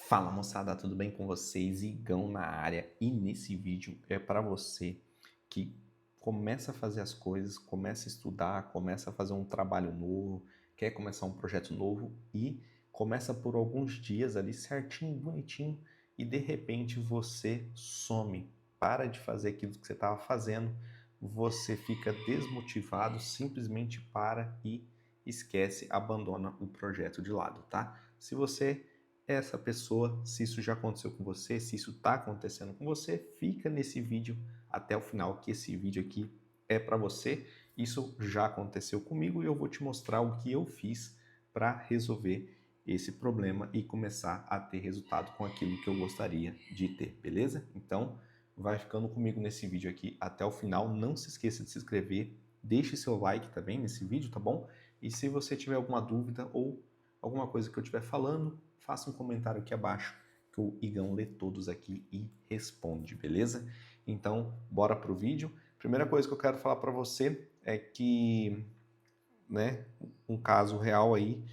Fala moçada, tudo bem com vocês? Igão na área, e nesse vídeo é para você que começa a fazer as coisas, começa a estudar, começa a fazer um trabalho novo, quer começar um projeto novo e começa por alguns dias ali certinho, bonitinho, e de repente você some, para de fazer aquilo que você estava fazendo, você fica desmotivado, simplesmente para e esquece, abandona o projeto de lado, tá? Se você é essa pessoa, se isso já aconteceu com você, se isso está acontecendo com você, fica nesse vídeo até o final, que esse vídeo aqui é para você. Isso já aconteceu comigo e eu vou te mostrar o que eu fiz para resolver esse problema e começar a ter resultado com aquilo que eu gostaria de ter, beleza? Então, vai ficando comigo nesse vídeo aqui até o final. Não se esqueça de se inscrever, deixe seu like também nesse vídeo, tá bom? E se você tiver alguma dúvida ou alguma coisa que eu estiver falando, faça um comentário aqui abaixo que o Igão lê todos aqui e responde, beleza? Então, bora pro vídeo. Primeira coisa que eu quero falar para você é que, né, um caso real aí,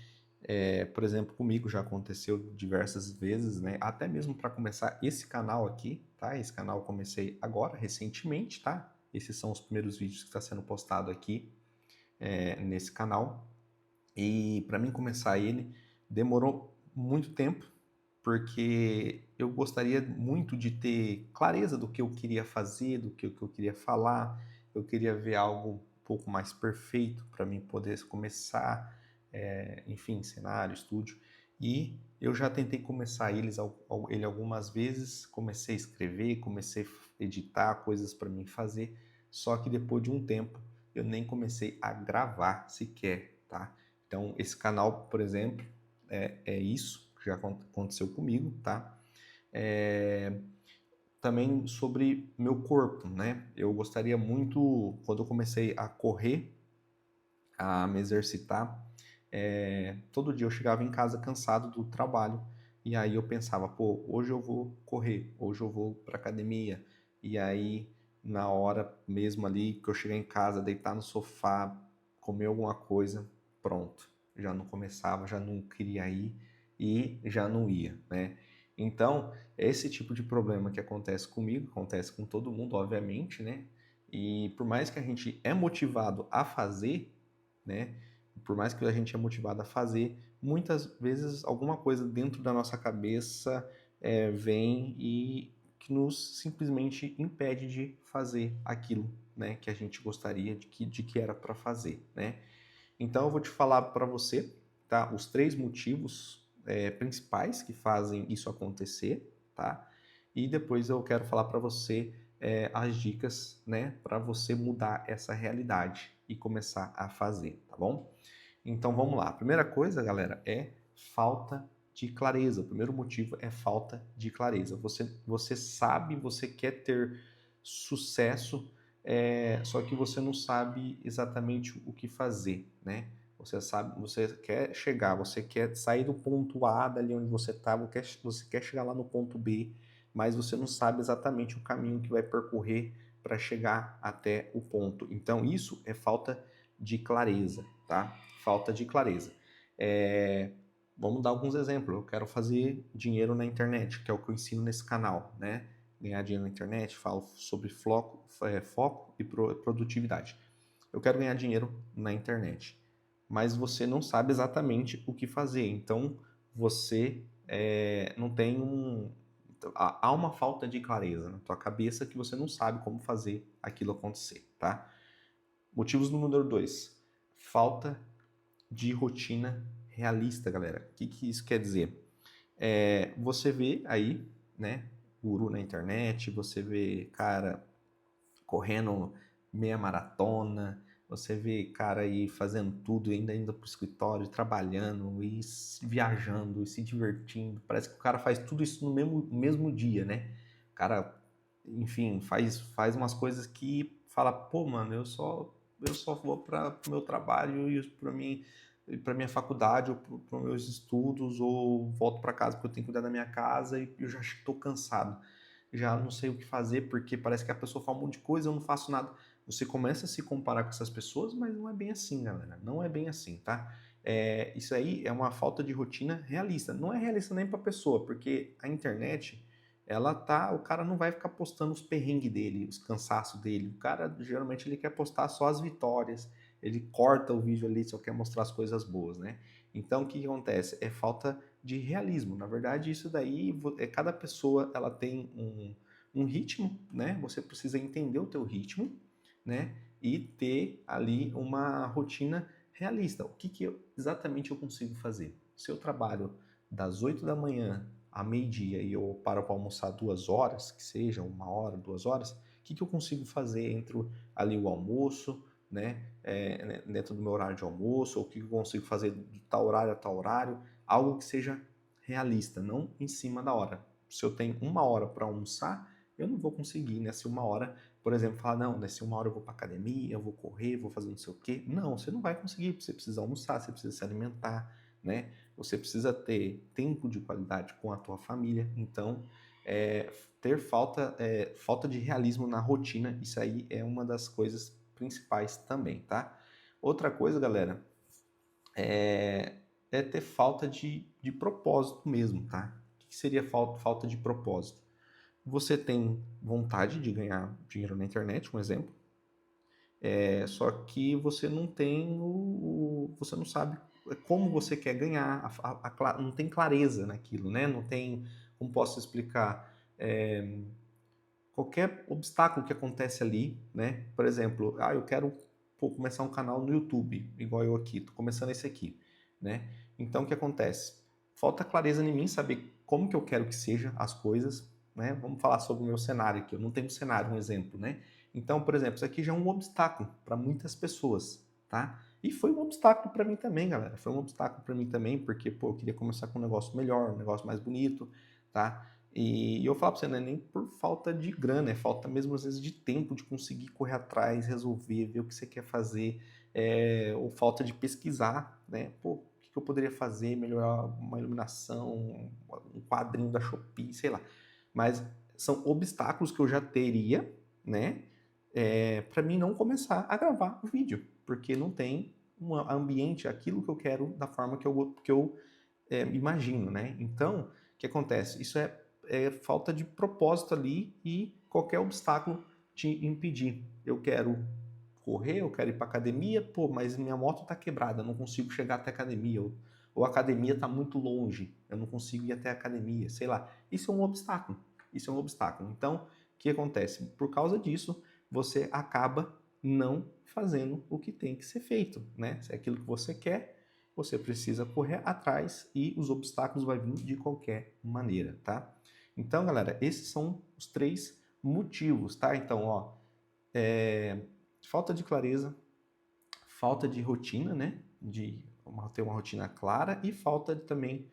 por exemplo, comigo já aconteceu diversas vezes, né? Até mesmo para começar esse canal aqui, tá? Esse canal eu comecei agora, recentemente, tá? Esses são os primeiros vídeos que está sendo postado aqui nesse canal. E para mim começar ele demorou muito tempo, porque eu gostaria muito de ter clareza do que eu queria fazer, do que eu queria falar. Eu queria ver algo um pouco mais perfeito para mim poder começar, enfim, cenário, estúdio. E eu já tentei começar ele algumas vezes, comecei a escrever, comecei a editar coisas para mim fazer, só que depois de um tempo eu nem comecei a gravar sequer, tá? Então, esse canal, por exemplo, é isso que já aconteceu comigo, tá? É, também sobre meu corpo, né? Eu gostaria muito, quando eu comecei a correr, a me exercitar, todo dia eu chegava em casa cansado do trabalho e aí eu pensava, pô, hoje eu vou correr, hoje eu vou para academia. E aí, na hora mesmo ali que eu chegar em casa, deitar no sofá, comer alguma coisa, pronto. Já não começava, já não queria ir e já não ia, né? Então, esse tipo de problema que acontece comigo, acontece com todo mundo, obviamente, né? E por mais que a gente é motivado a fazer, né? Por mais que a gente é motivado a fazer, muitas vezes alguma coisa dentro da nossa cabeça vem e que nos simplesmente impede de fazer aquilo, né, que a gente gostaria de que era para fazer, né? Então eu vou te falar para você, tá, os três motivos principais que fazem isso acontecer, tá? E depois eu quero falar para você as dicas, né, para você mudar essa realidade e começar a fazer, tá bom? Então vamos lá. A primeira coisa, galera, é falta de clareza. O primeiro motivo é falta de clareza. Você sabe, você quer ter sucesso, só que você não sabe exatamente o que fazer, né? Você sabe, você quer chegar, você quer sair do ponto A, dali onde você está, você quer chegar lá no ponto B, mas você não sabe exatamente o caminho que vai percorrer para chegar até o ponto. Então isso é falta de clareza, tá? Falta de clareza. Vamos dar alguns exemplos. Eu quero fazer dinheiro na internet, que é o que eu ensino nesse canal, né? Ganhar dinheiro na internet, falo sobre foco e produtividade. Eu quero ganhar dinheiro na internet, mas você não sabe exatamente o que fazer. Então, você não tem há uma falta de clareza na tua cabeça que você não sabe como fazer aquilo acontecer, tá? Motivos número 2. Falta de rotina realista, galera. O que isso quer dizer? Você vê aí, né, guru na internet, você vê cara correndo meia maratona, você vê cara aí fazendo tudo, ainda indo pro escritório, trabalhando e viajando e se divertindo. Parece que o cara faz tudo isso no mesmo dia, né? O cara, enfim, faz umas coisas que fala, pô, mano, eu só vou para o meu trabalho e para minha faculdade ou para os meus estudos ou volto para casa porque eu tenho que cuidar da minha casa e eu já estou cansado, já não sei o que fazer porque parece que a pessoa faz um monte de coisa e eu não faço nada. Você começa a se comparar com essas pessoas, mas não é bem assim, galera, não é bem assim, tá? Isso aí é uma falta de rotina realista. Não é realista nem para a pessoa, porque a internet, o cara não vai ficar postando os perrengues dele, os cansaços dele. O cara, geralmente, ele quer postar só as vitórias, ele corta o vídeo ali, só quer mostrar as coisas boas, né? Então, o que acontece? É falta de realismo. Na verdade, isso daí, cada pessoa, ela tem um ritmo, né? Você precisa entender o teu ritmo, né? E ter ali uma rotina realista. O que exatamente eu consigo fazer? Se eu trabalho das 8 da manhã a meio-dia e eu paro para almoçar 2 horas, que seja 1 hora, 2 horas, o que eu consigo fazer entre ali o almoço, né, dentro do meu horário de almoço, ou o que eu consigo fazer de tal horário a tal horário, algo que seja realista, não em cima da hora. Se eu tenho 1 hora para almoçar, eu não vou conseguir nessa 1 hora, por exemplo, falar, não, nessa 1 hora eu vou para academia, eu vou correr, vou fazer não sei o quê. Não, você não vai conseguir, você precisa almoçar, você precisa se alimentar, né? Você precisa ter tempo de qualidade com a tua família. Então, ter falta de realismo na rotina, isso aí é uma das coisas principais também, tá? Outra coisa, galera, é ter falta de propósito mesmo, tá? O que seria falta de propósito? Você tem vontade de ganhar dinheiro na internet, um exemplo, só que você não tem você não sabe como você quer ganhar, não tem clareza naquilo, né? Não tem, como posso explicar, qualquer obstáculo que acontece ali, né? Por exemplo, eu quero começar um canal no YouTube, igual eu aqui, tô começando esse aqui, né? Então o que acontece? Falta clareza em mim saber como que eu quero que seja as coisas, né? Vamos falar sobre o meu cenário aqui. Eu não tenho cenário, um exemplo, né? Então, por exemplo, isso aqui já é um obstáculo para muitas pessoas, tá? E foi um obstáculo para mim também, galera. Foi um obstáculo para mim também, porque, pô, eu queria começar com um negócio melhor, um negócio mais bonito, tá? E eu falo pra você, não é nem por falta de grana, é falta mesmo às vezes de tempo de conseguir correr atrás, resolver, ver o que você quer fazer, ou falta de pesquisar, né? Pô, o que eu poderia fazer, melhorar uma iluminação, um quadrinho da Shopee, sei lá. Mas são obstáculos que eu já teria, né? Para mim não começar a gravar o vídeo, porque não tem um ambiente, aquilo que eu quero da forma que eu imagino, né? Então, o que acontece? Isso é falta de propósito ali e qualquer obstáculo te impedir. Eu quero correr, eu quero ir para academia, pô, mas minha moto está quebrada, eu não consigo chegar até a academia, ou a academia está muito longe, eu não consigo ir até a academia, sei lá. Isso é um obstáculo. Isso é um obstáculo. Então, o que acontece? Por causa disso, você acaba não fazendo o que tem que ser feito, né? Se é aquilo que você quer, você precisa correr atrás e os obstáculos vão vir de qualquer maneira, tá? Então, galera, esses são os 3 motivos, tá? Então, ó, falta de clareza, falta de rotina, né? De ter uma rotina clara e falta também,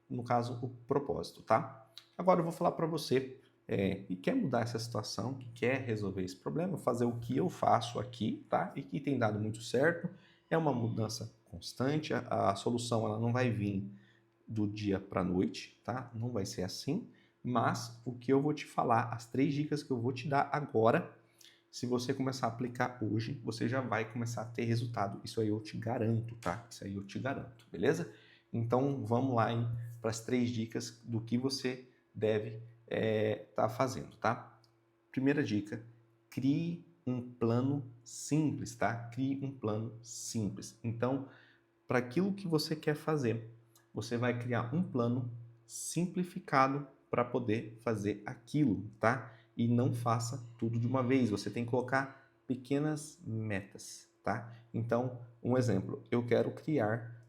no caso, o propósito, tá? Agora eu vou falar para você que quer mudar essa situação, que quer resolver esse problema, fazer o que eu faço aqui, tá? E que tem dado muito certo. É uma mudança constante, a solução ela não vai vir do dia para a noite, tá? Não vai ser assim, mas o que eu vou te falar, as 3 dicas que eu vou te dar agora, se você começar a aplicar hoje, você já vai começar a ter resultado. Isso aí eu te garanto, tá? Isso aí eu te garanto, beleza? Então vamos lá para as 3 dicas do que você deve estar fazendo, tá? Primeira dica, crie um plano simples, tá? Crie um plano simples. Então, para aquilo que você quer fazer, você vai criar um plano simplificado para poder fazer aquilo, tá? E não faça tudo de uma vez. Você tem que colocar pequenas metas, tá? Então, um exemplo, eu quero criar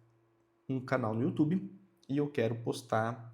um canal no YouTube e eu quero postar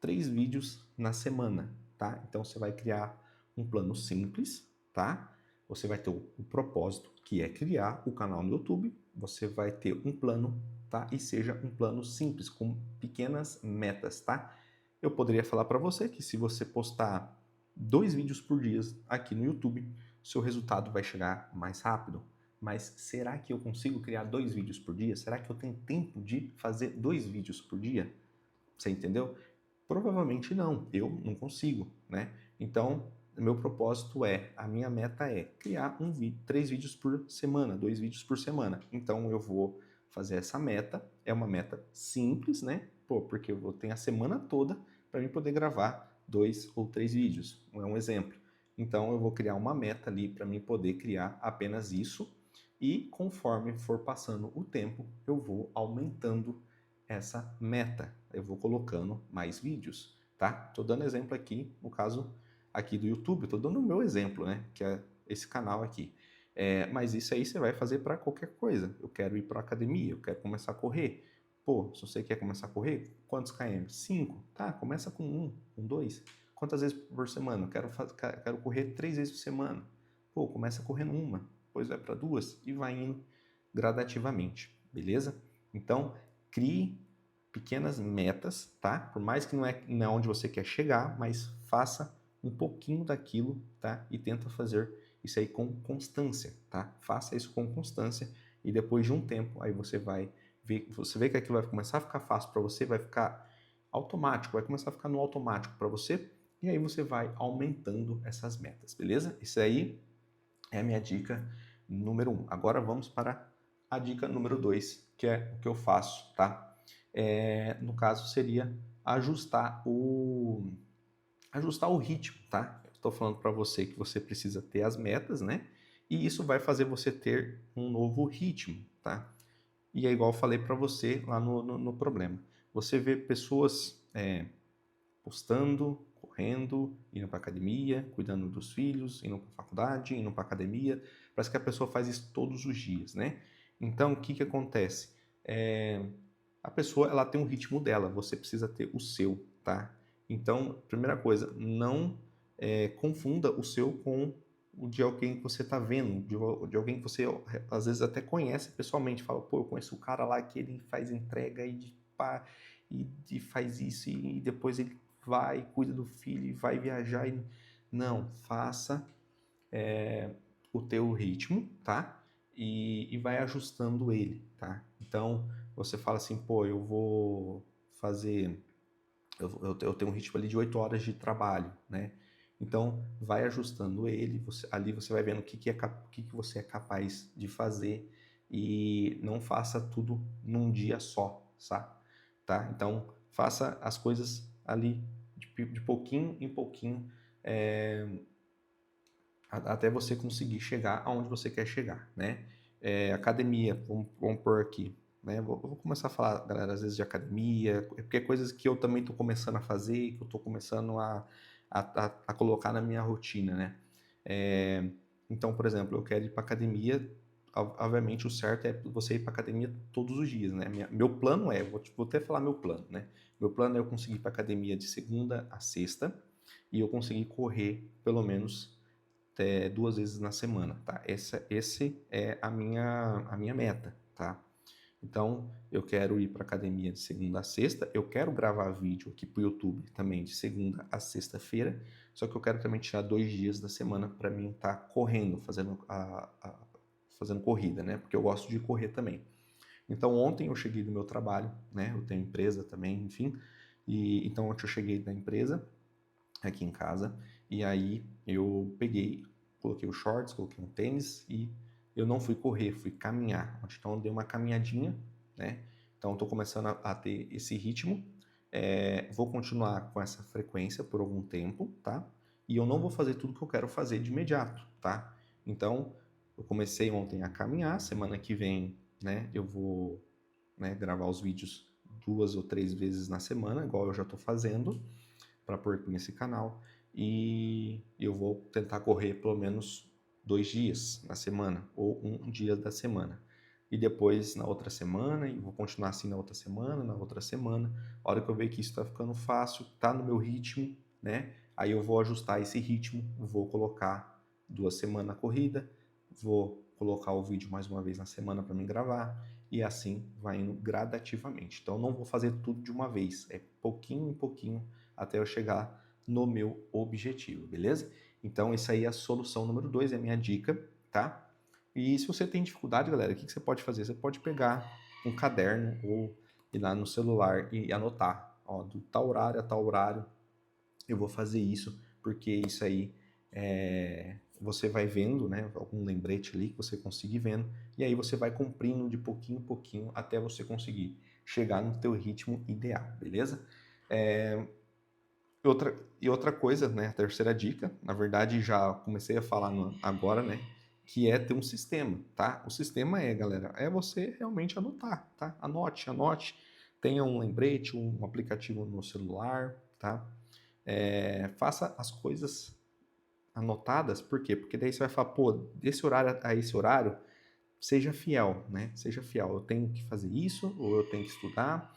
3 vídeos na semana, tá? Então você vai criar um plano simples, tá? Você vai ter o propósito, que é criar o canal no YouTube. Você vai ter um plano, tá? E seja um plano simples, com pequenas metas, tá? Eu poderia falar para você que se você postar 2 vídeos por dia aqui no YouTube, seu resultado vai chegar mais rápido. Mas será que eu consigo criar 2 vídeos por dia? Será que eu tenho tempo de fazer 2 vídeos por dia? Você entendeu? Provavelmente não, eu não consigo, né? Então, meu propósito a minha meta é criar 3 vídeos por semana, 2 vídeos por semana. Então, eu vou fazer essa meta. É uma meta simples, né? Pô, porque eu vou ter a semana toda para mim poder gravar 2 ou 3 vídeos. É um exemplo. Então eu vou criar uma meta ali para mim poder criar apenas isso. E conforme for passando o tempo, eu vou aumentando essa meta. Eu vou colocando mais vídeos, tá? Tô dando exemplo aqui, no caso aqui do YouTube, tô dando o meu exemplo, né? Que é esse canal aqui. Mas isso aí você vai fazer para qualquer coisa. Eu quero ir para academia, eu quero começar a correr. Pô, se você quer começar a correr, quantos km? 5. Tá, começa com 1, com 2. Quantas vezes por semana? Quero correr 3 vezes por semana. Pô, começa correndo uma, depois vai para 2 e vai indo gradativamente, beleza? Então, crie pequenas metas, tá? Por mais que não é onde você quer chegar, mas faça um pouquinho daquilo, tá? E tenta fazer isso aí com constância, tá? Faça isso com constância e depois de um tempo, aí você vê que aquilo vai começar a ficar fácil para você, vai ficar automático, vai começar a ficar no automático para você, e aí você vai aumentando essas metas, beleza? Isso aí é a minha dica número 1. Agora vamos para a dica número 2, que é o que eu faço, tá? No caso seria ajustar o ritmo, tá? Estou falando para você que você precisa ter as metas, né? E isso vai fazer você ter um novo ritmo, tá? E é igual eu falei para você lá no problema. Você vê pessoas postando, correndo, indo para academia, cuidando dos filhos, indo para faculdade, indo para academia. Parece que a pessoa faz isso todos os dias, né? Então, o que acontece? A pessoa ela tem um ritmo dela, você precisa ter o seu, tá? Então, primeira coisa, não confunda o seu com o de alguém que você está vendo, de alguém que você às vezes até conhece pessoalmente, fala, pô, eu conheço o cara lá que ele faz entrega e faz isso e depois ele vai, cuida do filho e vai viajar. Não, faça o teu ritmo, tá? E vai ajustando ele, tá? Então, você fala assim, pô, eu vou fazer... Eu tenho um ritmo ali de 8 horas de trabalho, né? Então, vai ajustando ele, ali você vai vendo o que você é capaz de fazer e não faça tudo num dia só, sabe? Tá? Então, faça as coisas ali de pouquinho em pouquinho, até você conseguir chegar aonde você quer chegar, né? Academia, vamos pôr aqui, né? Vou começar a falar, galera, às vezes de academia, porque é coisas que eu também estou começando a fazer, que eu estou começando a colocar na minha rotina, né? Então, por exemplo, eu quero ir para academia, obviamente o certo é você ir para academia todos os dias, né? Meu plano vou até falar meu plano, né? Meu plano é eu conseguir ir para academia de segunda a sexta e eu conseguir correr pelo menos 2 vezes na semana, tá? Esse é a minha meta, tá? Então, eu quero ir para academia de segunda a sexta, eu quero gravar vídeo aqui para o YouTube também de segunda a sexta-feira, só que eu quero também tirar 2 dias da semana para mim estar correndo, fazendo corrida, né? Porque eu gosto de correr também. Então, ontem eu cheguei do meu trabalho, né? Eu tenho empresa também, enfim, e então ontem eu cheguei da empresa aqui em casa, e aí eu coloquei os shorts, coloquei um tênis e eu não fui correr, fui caminhar. Então eu dei uma caminhadinha, né? Então estou começando a ter esse ritmo. Vou continuar com essa frequência por algum tempo, tá? E eu não vou fazer tudo que eu quero fazer de imediato, tá? Então eu comecei ontem a caminhar, semana que vem, né? Eu vou, né, gravar os vídeos 2 ou 3 vezes na semana, igual eu já estou fazendo para pôr aqui nesse canal. E eu vou tentar correr pelo menos 2 dias na semana, ou um dia da semana. E depois na outra semana, e vou continuar assim na outra semana, na outra semana. A hora que eu ver que isso está ficando fácil, tá no meu ritmo, né? Aí eu vou ajustar esse ritmo, vou colocar 2 semanas na corrida, vou colocar o vídeo mais uma vez na semana para me gravar, e assim vai indo gradativamente. Então não vou fazer tudo de uma vez, é pouquinho em pouquinho até eu chegar no meu objetivo, beleza? Então, essa aí é a solução número 2, é a minha dica, tá? E se você tem dificuldade, galera, o que você pode fazer? Você pode pegar um caderno ou ir lá no celular e anotar, ó, do tal horário a tal horário eu vou fazer isso, porque isso aí você vai vendo, né, algum lembrete ali que você conseguir vendo, e aí você vai cumprindo de pouquinho em pouquinho até você conseguir chegar no teu ritmo ideal, beleza? É, outra coisa, né, a terceira dica, na verdade já comecei a falar agora, né, que é ter um sistema, tá? O sistema galera, é você realmente anotar, tá? Anote, tenha um lembrete, um aplicativo no celular, tá? Faça as coisas anotadas, por quê? Porque daí você vai falar, pô, desse horário a esse horário, seja fiel, né? Seja fiel. Eu tenho que fazer isso, ou eu tenho que estudar.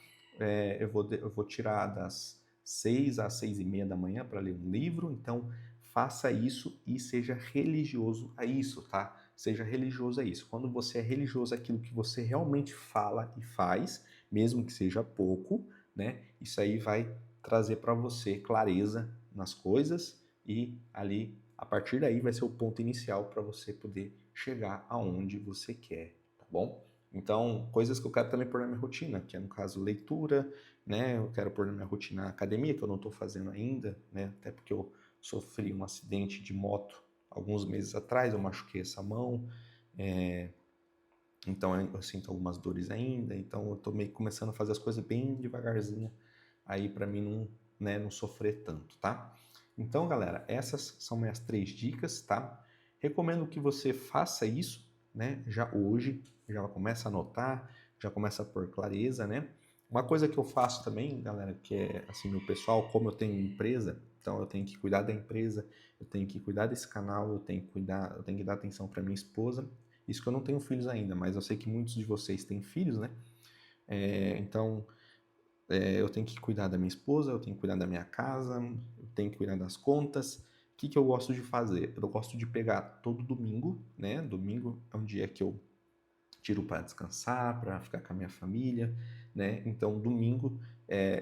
Eu vou tirar das 6 às 6:30 da manhã para ler um livro. Então, faça isso e seja religioso a isso, tá? Seja religioso a isso. Quando você é religioso àquilo que você realmente fala e faz, mesmo que seja pouco, né? Isso aí vai trazer para você clareza nas coisas e ali, a partir daí, vai ser o ponto inicial para você poder chegar aonde você quer, tá bom? Então, coisas que eu quero também pôr na minha rotina, que é no caso leitura, né? Eu quero pôr na minha rotina a academia, que eu não estou fazendo ainda, né? Até porque eu sofri um acidente de moto alguns meses atrás, eu machuquei essa mão, então eu sinto algumas dores ainda, então eu tô meio que começando a fazer as coisas bem devagarzinho, aí para mim não, né, não sofrer tanto, tá? Então, galera, essas são minhas 3 dicas, tá? Recomendo que você faça isso, né, já hoje, já começa a anotar, já começa a pôr clareza, né? Uma coisa que eu faço também, galera, que é assim, meu pessoal, como eu tenho empresa, então eu tenho que cuidar da empresa, eu tenho que cuidar desse canal, eu tenho que dar atenção para minha esposa. Isso que eu não tenho filhos ainda, mas eu sei que muitos de vocês têm filhos, né? Então, eu tenho que cuidar da minha esposa, eu tenho que cuidar da minha casa, eu tenho que cuidar das contas. O que que eu gosto de fazer? Eu gosto de pegar todo domingo, né? Domingo é um dia que eu tiro para descansar, para ficar com a minha família, né? Então, domingo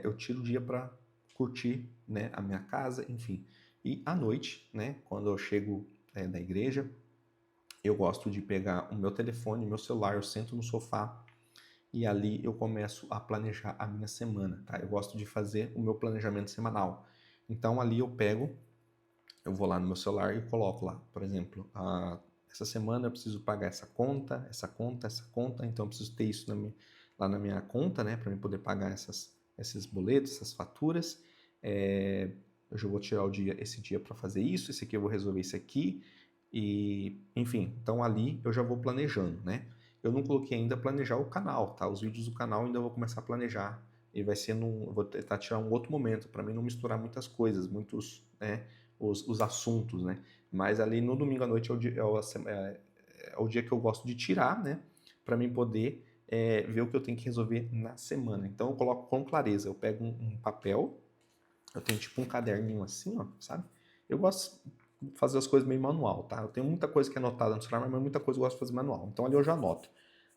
eu tiro o dia para curtir, né, a minha casa, enfim. E à noite, né, quando eu chego da igreja, eu gosto de pegar o meu telefone, o meu celular, eu sento no sofá e ali eu começo a planejar a minha semana, tá? Eu gosto de fazer o meu planejamento semanal. Então ali eu vou lá no meu celular e coloco lá, por exemplo, essa semana eu preciso pagar essa conta, essa conta, essa conta, então eu preciso ter isso lá na minha conta, né, para eu poder pagar esses boletos, essas faturas. Eu já vou tirar esse dia para fazer isso, esse aqui eu vou resolver isso aqui, e enfim, então ali eu já vou planejando, né? Eu não coloquei ainda planejar o canal, tá? Os vídeos do canal ainda vou começar a planejar e vai ser eu vou tentar tirar um outro momento para mim não misturar muitas coisas, muitos, né? Os assuntos, né? Mas ali no domingo à noite é o dia que eu gosto de tirar, né? Para mim poder ver o que eu tenho que resolver na semana. Então eu coloco com clareza, eu pego um papel, eu tenho tipo um caderninho assim, ó, sabe? Eu gosto de fazer as coisas meio manual, tá? Eu tenho muita coisa que é anotada no celular, mas muita coisa eu gosto de fazer manual. Então ali eu já anoto.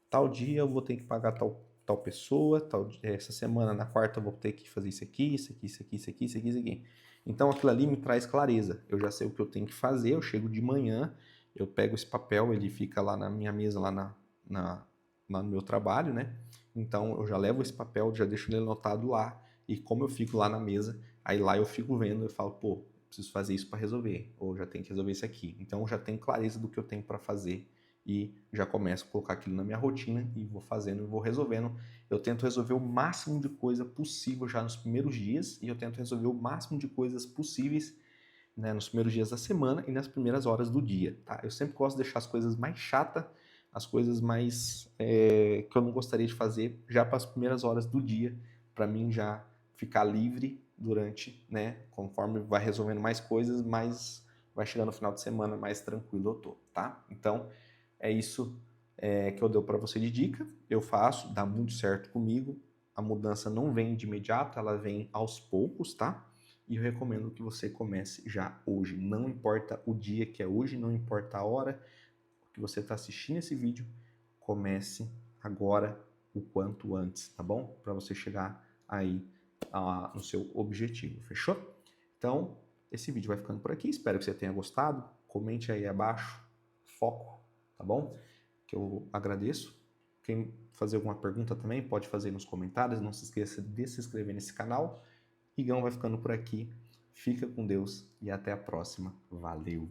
Tal dia eu vou ter que pagar tal pessoa, essa semana, na quarta, eu vou ter que fazer isso aqui, isso aqui, isso aqui, isso aqui, isso aqui, isso aqui. Então aquilo ali me traz clareza. Eu já sei o que eu tenho que fazer, eu chego de manhã, eu pego esse papel, ele fica lá na minha mesa, lá no meu trabalho, né? Então eu já levo esse papel, já deixo ele anotado lá, e como eu fico lá na mesa, aí lá eu fico vendo, eu falo, pô, preciso fazer isso para resolver, ou já tenho que resolver isso aqui. Então eu já tenho clareza do que eu tenho para fazer e já começo a colocar aquilo na minha rotina e vou fazendo e vou resolvendo. Eu tento resolver o máximo de coisa possível já nos primeiros dias e eu tento resolver o máximo de coisas possíveis, né, nos primeiros dias da semana e nas primeiras horas do dia, tá? Eu sempre gosto de deixar as coisas mais chatas, as coisas mais que eu não gostaria de fazer já para as primeiras horas do dia, para mim já ficar livre durante, né, conforme vai resolvendo mais coisas, mais vai chegando no final de semana mais tranquilo eu tô, tá? Então, é isso que eu dou para você de dica. Eu faço, dá muito certo comigo. A mudança não vem de imediato, ela vem aos poucos, tá? E eu recomendo que você comece já hoje. Não importa o dia que é hoje, não importa a hora que você está assistindo esse vídeo, comece agora o quanto antes, tá bom? Para você chegar aí no seu objetivo, fechou? Então, esse vídeo vai ficando por aqui. Espero que você tenha gostado. Comente aí abaixo, foco, tá bom? Que eu agradeço. Quem fazer alguma pergunta também pode fazer nos comentários. Não se esqueça de se inscrever nesse canal. Igão vai ficando por aqui. Fica com Deus e até a próxima. Valeu!